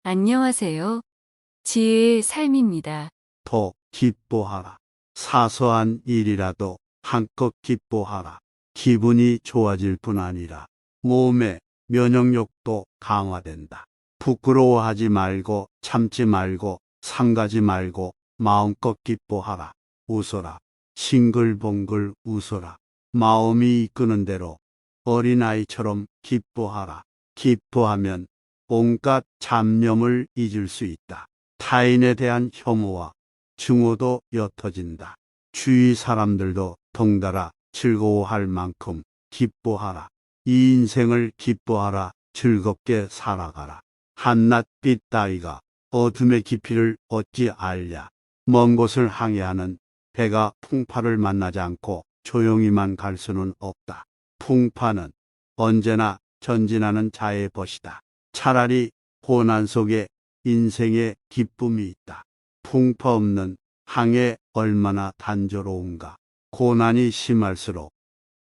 안녕하세요. 지혜의 삶입니다. 더 기뻐하라. 사소한 일이라도 한껏 기뻐하라. 기분이 좋아질 뿐 아니라 몸의 면역력도 강화된다. 부끄러워하지 말고 참지 말고 상가지 말고 마음껏 기뻐하라. 웃어라. 싱글벙글 웃어라. 마음이 이끄는 대로 어린아이처럼 기뻐하라. 기뻐하면 온갖 잡념을 잊을 수 있다. 타인에 대한 혐오와 증오도 옅어진다. 주위 사람들도 덩달아 즐거워할 만큼 기뻐하라. 이 인생을 기뻐하라. 즐겁게 살아가라. 한낮빛 따위가 어둠의 깊이를 어찌 알랴. 먼 곳을 항해하는 배가 풍파를 만나지 않고 조용히만 갈 수는 없다. 풍파는 언제나 전진하는 자의 벗이다. 차라리 고난 속에 인생의 기쁨이 있다. 풍파 없는 항해 얼마나 단조로운가. 고난이 심할수록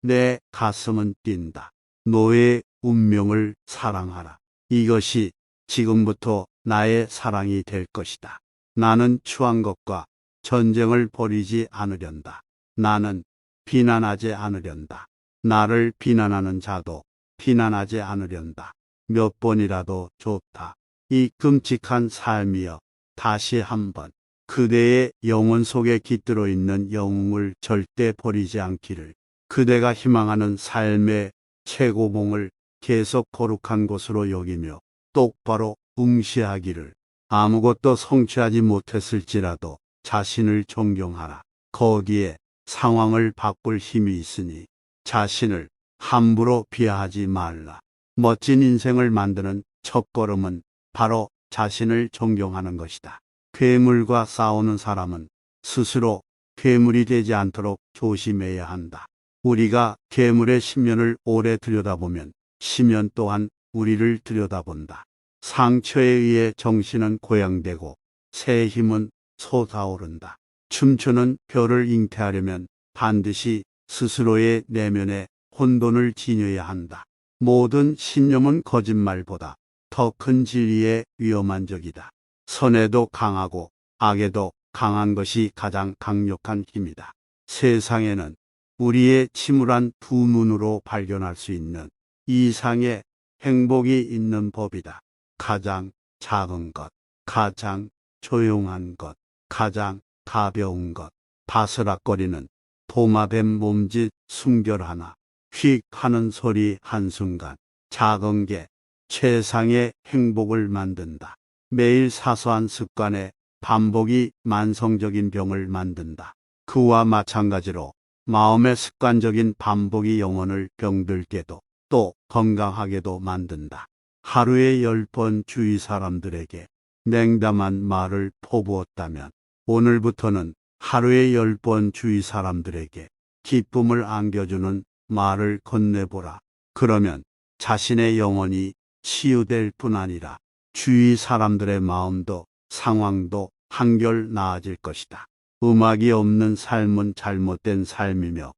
내 가슴은 뛴다. 너의 운명을 사랑하라. 이것이 지금부터 나의 사랑이 될 것이다. 나는 추한 것과 전쟁을 벌이지 않으련다. 나는 비난하지 않으련다. 나를 비난하는 자도 비난하지 않으련다. 몇 번이라도 좋다. 이 끔찍한 삶이여, 다시 한번 그대의 영혼 속에 깃들어 있는 영웅을 절대 버리지 않기를, 그대가 희망하는 삶의 최고봉을 계속 거룩한 곳으로 여기며 똑바로 응시하기를, 아무것도 성취하지 못했을지라도 자신을 존경하라. 거기에 상황을 바꿀 힘이 있으니 자신을 함부로 비하하지 말라. 멋진 인생을 만드는 첫걸음은 바로 자신을 존경하는 것이다. 괴물과 싸우는 사람은 스스로 괴물이 되지 않도록 조심해야 한다. 우리가 괴물의 심연을 오래 들여다보면 심연 또한 우리를 들여다본다. 상처에 의해 정신은 고양되고 새 힘은 솟아오른다. 춤추는 별을 잉태하려면 반드시 스스로의 내면에 혼돈을 지녀야 한다. 모든 신념은 거짓말보다 더 큰 진리에 위험한 적이다. 선에도 강하고 악에도 강한 것이 가장 강력한 힘이다. 세상에는 우리의 침울한 두 눈으로 발견할 수 있는 이상의 행복이 있는 법이다. 가장 작은 것, 가장 조용한 것, 가장 가벼운 것, 바스락거리는 도마뱀 몸짓 숨결 하나, 휙 하는 소리 한순간, 작은 게 최상의 행복을 만든다. 매일 사소한 습관의 반복이 만성적인 병을 만든다. 그와 마찬가지로 마음의 습관적인 반복이 영혼을 병들게도 또 건강하게도 만든다. 하루에 10번 주위 사람들에게 냉담한 말을 퍼부었다면 오늘부터는 하루에 10번 주위 사람들에게 기쁨을 안겨주는 말을 건네보라. 그러면 자신의 영혼이 치유될 뿐 아니라 주위 사람들의 마음도 상황도 한결 나아질 것이다. 음악이 없는 삶은 잘못된 삶이며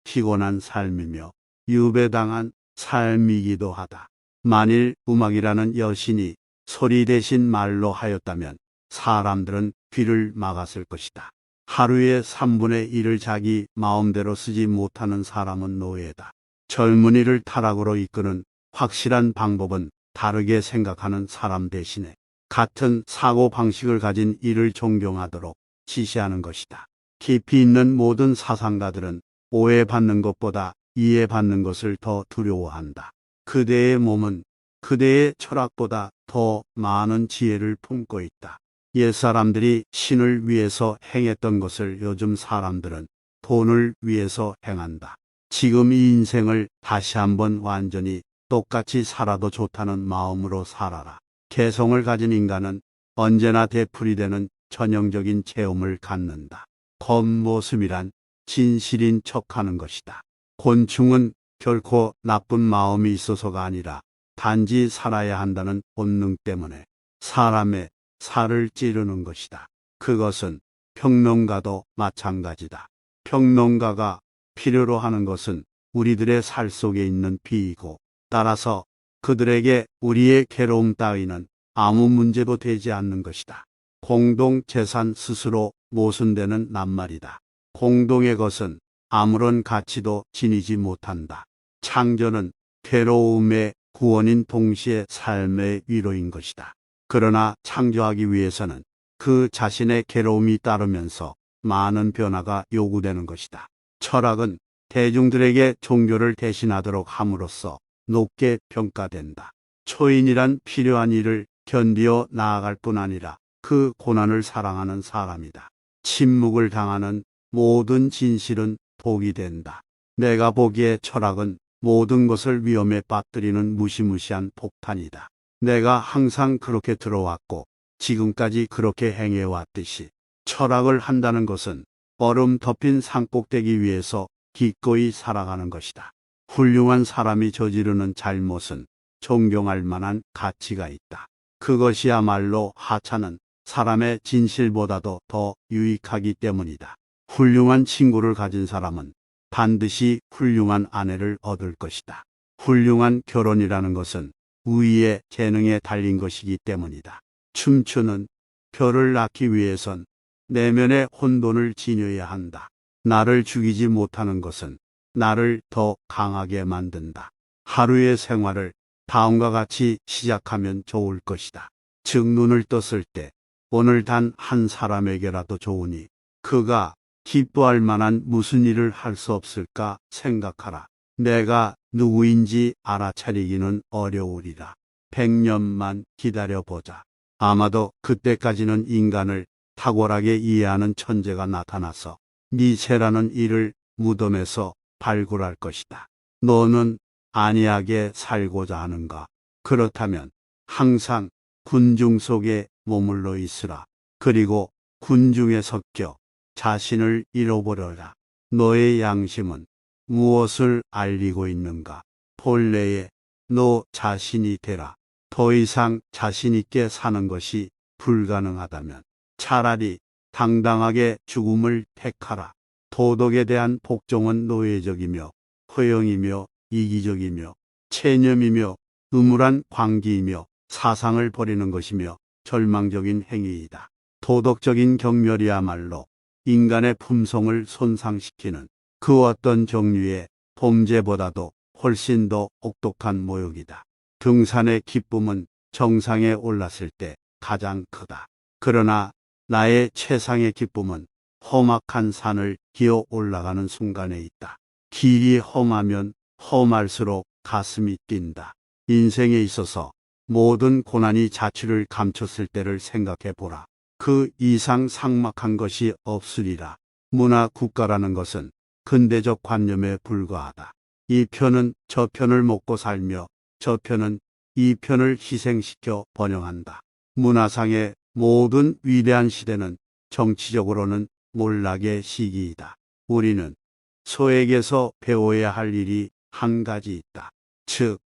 피곤한 삶이며 유배당한 삶이기도 하다. 만일 음악이라는 여신이 소리 대신 말로 하였다면 사람들은 귀를 막았을 것이다. 하루의 3분의 1을 자기 마음대로 쓰지 못하는 사람은 노예다. 젊은이를 타락으로 이끄는 확실한 방법은 다르게 생각하는 사람 대신에 같은 사고 방식을 가진 이를 존경하도록 지시하는 것이다. 깊이 있는 모든 사상가들은 오해받는 것보다 이해받는 것을 더 두려워한다. 그대의 몸은 그대의 철학보다 더 많은 지혜를 품고 있다. 옛사람들이 신을 위해서 행했던 것을 요즘 사람들은 돈을 위해서 행한다. 지금 이 인생을 다시 한번 완전히 똑같이 살아도 좋다는 마음으로 살아라. 개성을 가진 인간은 언제나 되풀이되는 전형적인 체험을 갖는다. 겉모습이란 진실인 척하는 것이다. 곤충은 결코 나쁜 마음이 있어서가 아니라 단지 살아야 한다는 본능 때문에 사람의 살을 찌르는 것이다. 그것은 평론가도 마찬가지다. 평론가가 필요로 하는 것은 우리들의 살 속에 있는 비이고, 따라서 그들에게 우리의 괴로움 따위는 아무 문제도 되지 않는 것이다. 공동 재산 스스로 모순되는 낱말이다. 공동의 것은 아무런 가치도 지니지 못한다. 창조는 괴로움의 구원인 동시에 삶의 위로인 것이다. 그러나 창조하기 위해서는 그 자신의 괴로움이 따르면서 많은 변화가 요구되는 것이다. 철학은 대중들에게 종교를 대신하도록 함으로써 높게 평가된다. 초인이란 필요한 일을 견디어 나아갈 뿐 아니라 그 고난을 사랑하는 사람이다. 침묵을 당하는 모든 진실은 복이 된다. 내가 보기에 철학은 모든 것을 위험에 빠뜨리는 무시무시한 폭탄이다. 내가 항상 그렇게 들어왔고 지금까지 그렇게 행해왔듯이 철학을 한다는 것은 얼음 덮인 산꼭대기 위에서 기꺼이 살아가는 것이다. 훌륭한 사람이 저지르는 잘못은 존경할 만한 가치가 있다. 그것이야말로 하찮은 사람의 진실보다도 더 유익하기 때문이다. 훌륭한 친구를 가진 사람은 반드시 훌륭한 아내를 얻을 것이다. 훌륭한 결혼이라는 것은 우위의 재능에 달린 것이기 때문이다. 춤추는 별을 낳기 위해선 내면의 혼돈을 지녀야 한다. 나를 죽이지 못하는 것은 나를 더 강하게 만든다. 하루의 생활을 다음과 같이 시작하면 좋을 것이다. 즉 눈을 떴을 때 오늘 단 한 사람에게라도 좋으니 그가 기뻐할 만한 무슨 일을 할 수 없을까 생각하라. 내가 누구인지 알아차리기는 어려우리라. 100년만 기다려보자. 아마도 그때까지는 인간을 탁월하게 이해하는 천재가 나타나서 니체라는 이를 무덤에서 발굴할 것이다. 너는 안이하게 살고자 하는가? 그렇다면 항상 군중 속에 머물러 있으라. 그리고 군중에 섞여 자신을 잃어버려라. 너의 양심은 무엇을 알리고 있는가? 본래의 너 자신이 되라. 더 이상 자신 있게 사는 것이 불가능하다면 차라리 당당하게 죽음을 택하라. 도덕에 대한 복종은 노예적이며 허영이며 이기적이며 체념이며 음울한 광기이며 사상을 버리는 것이며 절망적인 행위이다. 도덕적인 경멸이야말로 인간의 품성을 손상시키는 그 어떤 종류의 범죄보다도 훨씬 더 혹독한 모욕이다. 등산의 기쁨은 정상에 올랐을 때 가장 크다. 그러나 나의 최상의 기쁨은 험악한 산을 기어 올라가는 순간에 있다. 길이 험하면 험할수록 가슴이 뛴다. 인생에 있어서 모든 고난이 자취를 감췄을 때를 생각해 보라. 그 이상 삭막한 것이 없으리라. 문화 국가라는 것은 근대적 관념에 불과하다. 이 편은 저 편을 먹고 살며 저 편은 이 편을 희생시켜 번영한다. 문화상의 모든 위대한 시대는 정치적으로는 몰락의 시기이다. 우리는 소에게서 배워야 할 일이 한 가지 있다. 즉,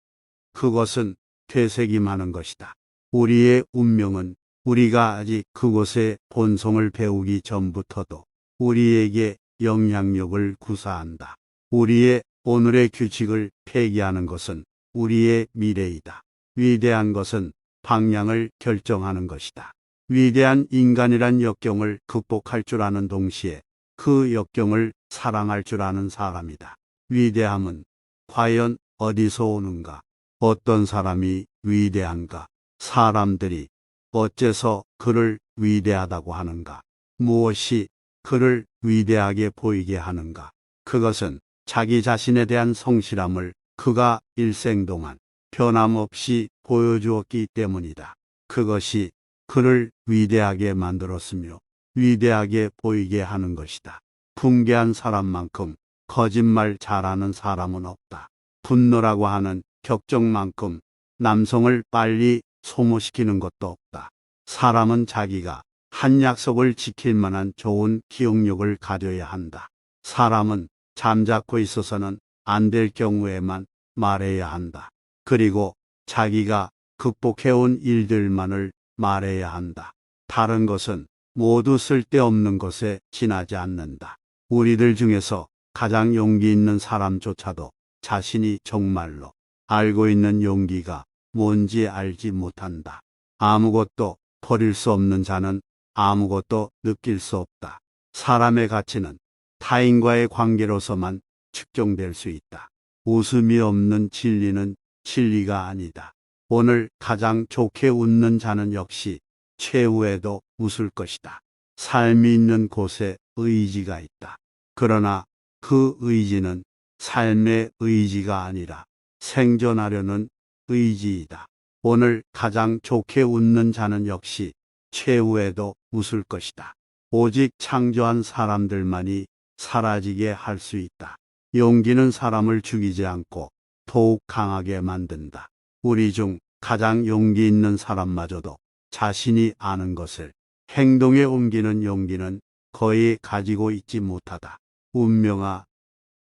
그것은 되새김하는 것이다. 우리의 운명은 우리가 아직 그곳의 본성을 배우기 전부터도 우리에게 영향력을 구사한다. 우리의 오늘의 규칙을 폐기하는 것은 우리의 미래이다. 위대한 것은 방향을 결정하는 것이다. 위대한 인간이란 역경을 극복할 줄 아는 동시에 그 역경을 사랑할 줄 아는 사람이다. 위대함은 과연 어디서 오는가? 어떤 사람이 위대한가? 사람들이 어째서 그를 위대하다고 하는가? 무엇이 그를 위대하게 보이게 하는가? 그것은 자기 자신에 대한 성실함을 그가 일생 동안 변함없이 보여주었기 때문이다. 그것이 그를 위대하게 만들었으며 위대하게 보이게 하는 것이다. 붕괴한 사람만큼 거짓말 잘하는 사람은 없다. 분노라고 하는 격정만큼 남성을 빨리 소모시키는 것도 없다. 사람은 자기가 한 약속을 지킬 만한 좋은 기억력을 가져야 한다. 사람은 잠자코 있어서는 안 될 경우에만 말해야 한다. 그리고 자기가 극복해온 일들만을 말해야 한다. 다른 것은 모두 쓸데없는 것에 지나지 않는다. 우리들 중에서 가장 용기 있는 사람조차도 자신이 정말로 알고 있는 용기가 뭔지 알지 못한다. 아무것도 버릴 수 없는 자는 아무것도 느낄 수 없다. 사람의 가치는 타인과의 관계로서만 측정될 수 있다. 웃음이 없는 진리는 진리가 아니다. 오늘 가장 좋게 웃는 자는 역시 최후에도 웃을 것이다. 삶이 있는 곳에 의지가 있다. 그러나 그 의지는 삶의 의지가 아니라 생존하려는 의지이다. 오늘 가장 좋게 웃는 자는 역시 최후에도 웃을 것이다. 오직 창조한 사람들만이 사라지게 할 수 있다. 용기는 사람을 죽이지 않고 더욱 강하게 만든다. 우리 중 가장 용기 있는 사람마저도 자신이 아는 것을 행동에 옮기는 용기는 거의 가지고 있지 못하다. 운명아,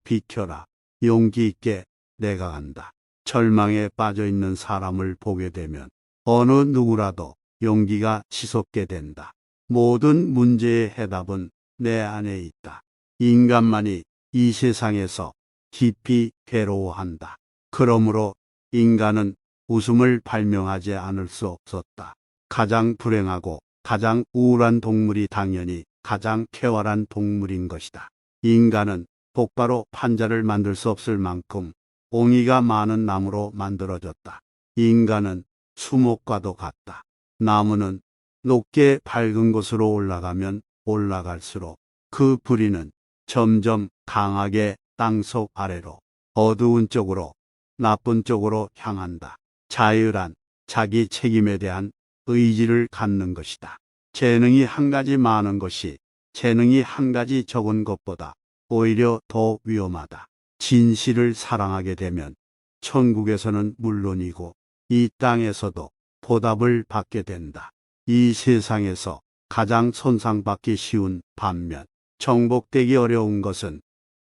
비켜라. 용기 있게 내가 간다. 절망에 빠져 있는 사람을 보게 되면 어느 누구라도 용기가 치솟게 된다. 모든 문제의 해답은 내 안에 있다. 인간만이 이 세상에서 깊이 괴로워한다. 그러므로 인간은 웃음을 발명하지 않을 수 없었다. 가장 불행하고 가장 우울한 동물이 당연히 가장 쾌활한 동물인 것이다. 인간은 똑바로 판자를 만들 수 없을 만큼 옹이가 많은 나무로 만들어졌다. 인간은 수목과도 같다. 나무는 높게 밝은 곳으로 올라가면 올라갈수록 그 뿌리는 점점 강하게 땅속 아래로 어두운 쪽으로 나쁜 쪽으로 향한다. 자유란 자기 책임에 대한 의지를 갖는 것이다. 재능이 한 가지 많은 것이 재능이 한 가지 적은 것보다 오히려 더 위험하다. 진실을 사랑하게 되면 천국에서는 물론이고 이 땅에서도 보답을 받게 된다. 이 세상에서 가장 손상받기 쉬운 반면 정복되기 어려운 것은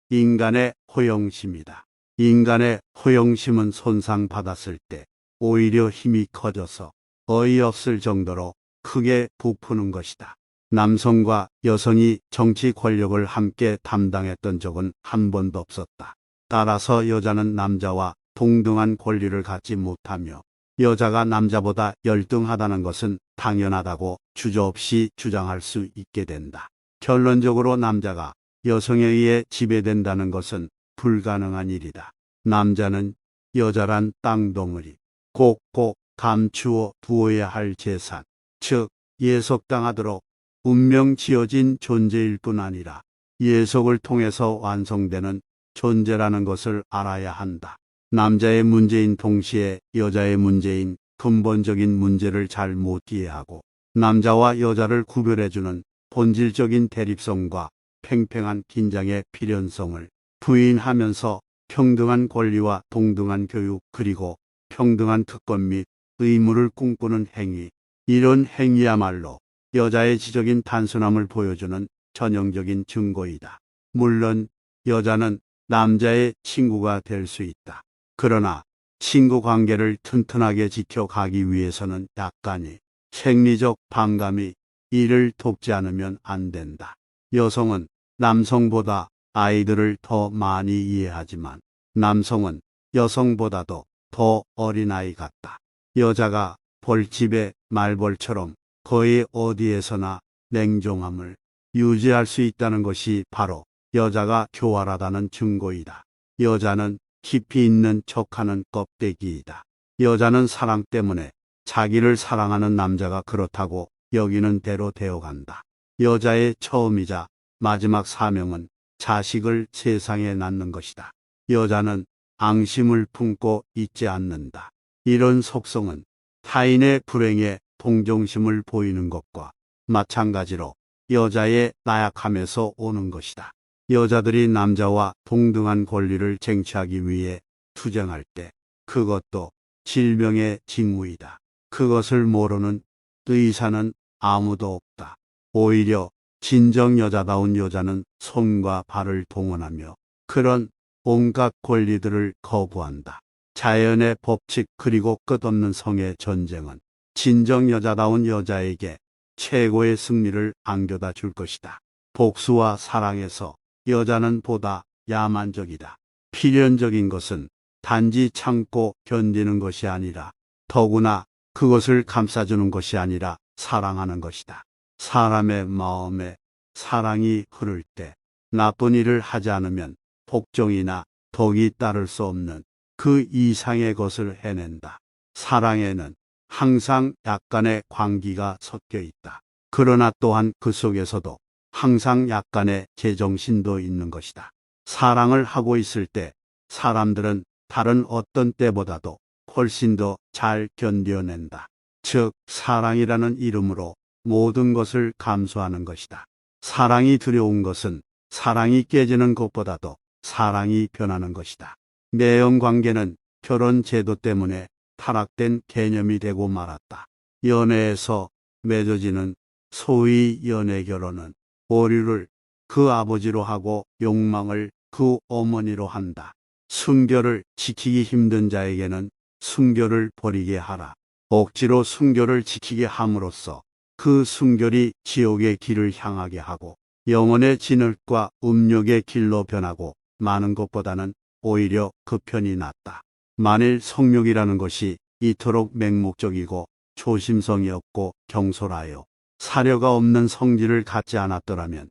인간의 호영심이다. 인간의 호영심은 손상받았을 때 오히려 힘이 커져서 어이없을 정도로 크게 부푸는 것이다. 남성과 여성이 정치 권력을 함께 담당했던 적은 한 번도 없었다. 따라서 여자는 남자와 동등한 권리를 갖지 못하며 여자가 남자보다 열등하다는 것은 당연하다고 주저없이 주장할 수 있게 된다. 결론적으로 남자가 여성에 의해 지배된다는 것은 불가능한 일이다. 남자는 여자란 땅덩어리, 꼭꼭 감추어 두어야 할 재산, 즉 예속당하도록 운명 지어진 존재일 뿐 아니라 예속을 통해서 완성되는 존재라는 것을 알아야 한다. 남자의 문제인 동시에 여자의 문제인 근본적인 문제를 잘 못 이해하고 남자와 여자를 구별해주는 본질적인 대립성과 팽팽한 긴장의 필연성을 부인하면서 평등한 권리와 동등한 교육 그리고 평등한 특권 및 의무를 꿈꾸는 행위, 이런 행위야말로 여자의 지적인 단순함을 보여주는 전형적인 증거이다. 물론 여자는 남자의 친구가 될 수 있다. 그러나 친구 관계를 튼튼하게 지켜가기 위해서는 약간의 생리적 반감이 이를 돕지 않으면 안 된다. 여성은 남성보다 아이들을 더 많이 이해하지만 남성은 여성보다도 더 어린아이 같다. 여자가 벌집의 말벌처럼 거의 어디에서나 냉정함을 유지할 수 있다는 것이 바로 여자가 교활하다는 증거이다. 여자는 깊이 있는 척하는 껍데기이다. 여자는 사랑 때문에 자기를 사랑하는 남자가 그렇다고 여기는 대로 되어간다. 여자의 처음이자 마지막 사명은 자식을 세상에 낳는 것이다. 여자는 앙심을 품고 있지 않는다. 이런 속성은 타인의 불행에 동정심을 보이는 것과 마찬가지로 여자의 나약함에서 오는 것이다. 여자들이 남자와 동등한 권리를 쟁취하기 위해 투쟁할 때 그것도 질병의 징후이다. 그것을 모르는 의사는 아무도 없다. 오히려 진정 여자다운 여자는 손과 발을 동원하며 그런 온갖 권리들을 거부한다. 자연의 법칙 그리고 끝없는 성의 전쟁은 진정 여자다운 여자에게 최고의 승리를 안겨다 줄 것이다. 복수와 사랑에서 여자는 보다 야만적이다. 필연적인 것은 단지 참고 견디는 것이 아니라 더구나 그것을 감싸주는 것이 아니라 사랑하는 것이다. 사람의 마음에 사랑이 흐를 때 나쁜 일을 하지 않으면 복종이나 덕이 따를 수 없는 그 이상의 것을 해낸다. 사랑에는 항상 약간의 광기가 섞여 있다. 그러나 또한 그 속에서도 항상 약간의 제정신도 있는 것이다. 사랑을 하고 있을 때 사람들은 다른 어떤 때보다도 훨씬 더 잘 견뎌낸다. 즉, 사랑이라는 이름으로 모든 것을 감수하는 것이다. 사랑이 두려운 것은 사랑이 깨지는 것보다도 사랑이 변하는 것이다. 매형 관계는 결혼 제도 때문에 타락된 개념이 되고 말았다. 연애에서 맺어지는 소위 연애 결혼은 오류를 그 아버지로 하고 욕망을 그 어머니로 한다. 순결을 지키기 힘든 자에게는 순결을 버리게 하라. 억지로 순결을 지키게 함으로써 그 순결이 지옥의 길을 향하게 하고 영혼의 진흙과 음욕의 길로 변하고 마는 것보다는 오히려 그 편이 낫다. 만일 성욕이라는 것이 이토록 맹목적이고 조심성이 없고 경솔하여 사려가 없는 성질을 갖지 않았더라면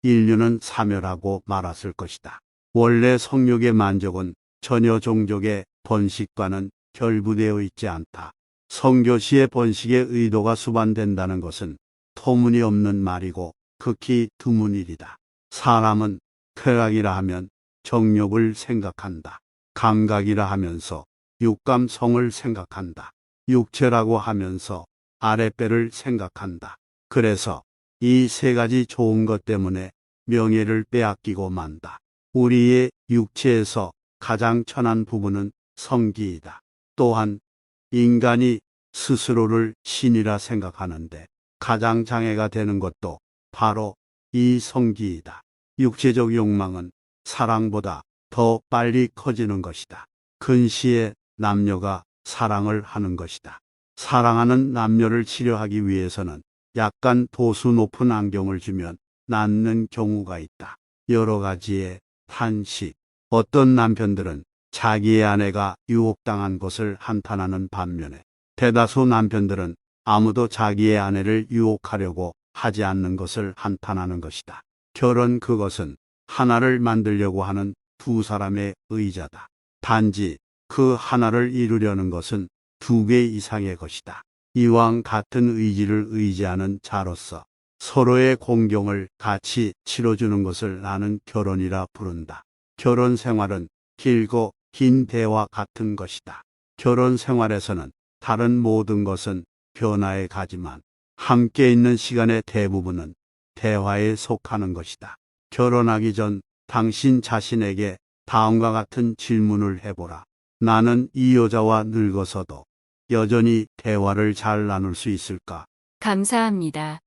인류는 사멸하고 말았을 것이다. 원래 성욕의 만족은 전혀 종족의 번식과는 결부되어 있지 않다. 성교시의 번식의 의도가 수반된다는 것은 터무니없는 말이고 극히 드문 일이다. 사람은 쾌락이라 하면 정욕을 생각한다. 감각이라 하면서 육감성을 생각한다. 육체라고 하면서 아랫배를 생각한다. 그래서 이 세 가지 좋은 것 때문에 명예를 빼앗기고 만다. 우리의 육체에서 가장 천한 부분은 성기이다. 또한 인간이 스스로를 신이라 생각하는데 가장 장애가 되는 것도 바로 이 성기이다. 육체적 욕망은 사랑보다 더 빨리 커지는 것이다. 근시에 남녀가 사랑을 하는 것이다. 사랑하는 남녀를 치료하기 위해서는 약간 도수 높은 안경을 주면 낫는 경우가 있다. 여러 가지의 탄식. 어떤 남편들은 자기의 아내가 유혹당한 것을 한탄하는 반면에 대다수 남편들은 아무도 자기의 아내를 유혹하려고 하지 않는 것을 한탄하는 것이다. 결혼, 그것은 하나를 만들려고 하는 두 사람의 의자다. 단지 그 하나를 이루려는 것은 두 개 이상의 것이다. 이왕 같은 의지를 의지하는 자로서 서로의 공경을 같이 치러주는 것을 나는 결혼이라 부른다. 결혼 생활은 길고 긴 대화 같은 것이다. 결혼 생활에서는 다른 모든 것은 변화에 가지만 함께 있는 시간의 대부분은 대화에 속하는 것이다. 결혼하기 전 당신 자신에게 다음과 같은 질문을 해보라. 나는 이 여자와 늙어서도 여전히 대화를 잘 나눌 수 있을까? 감사합니다.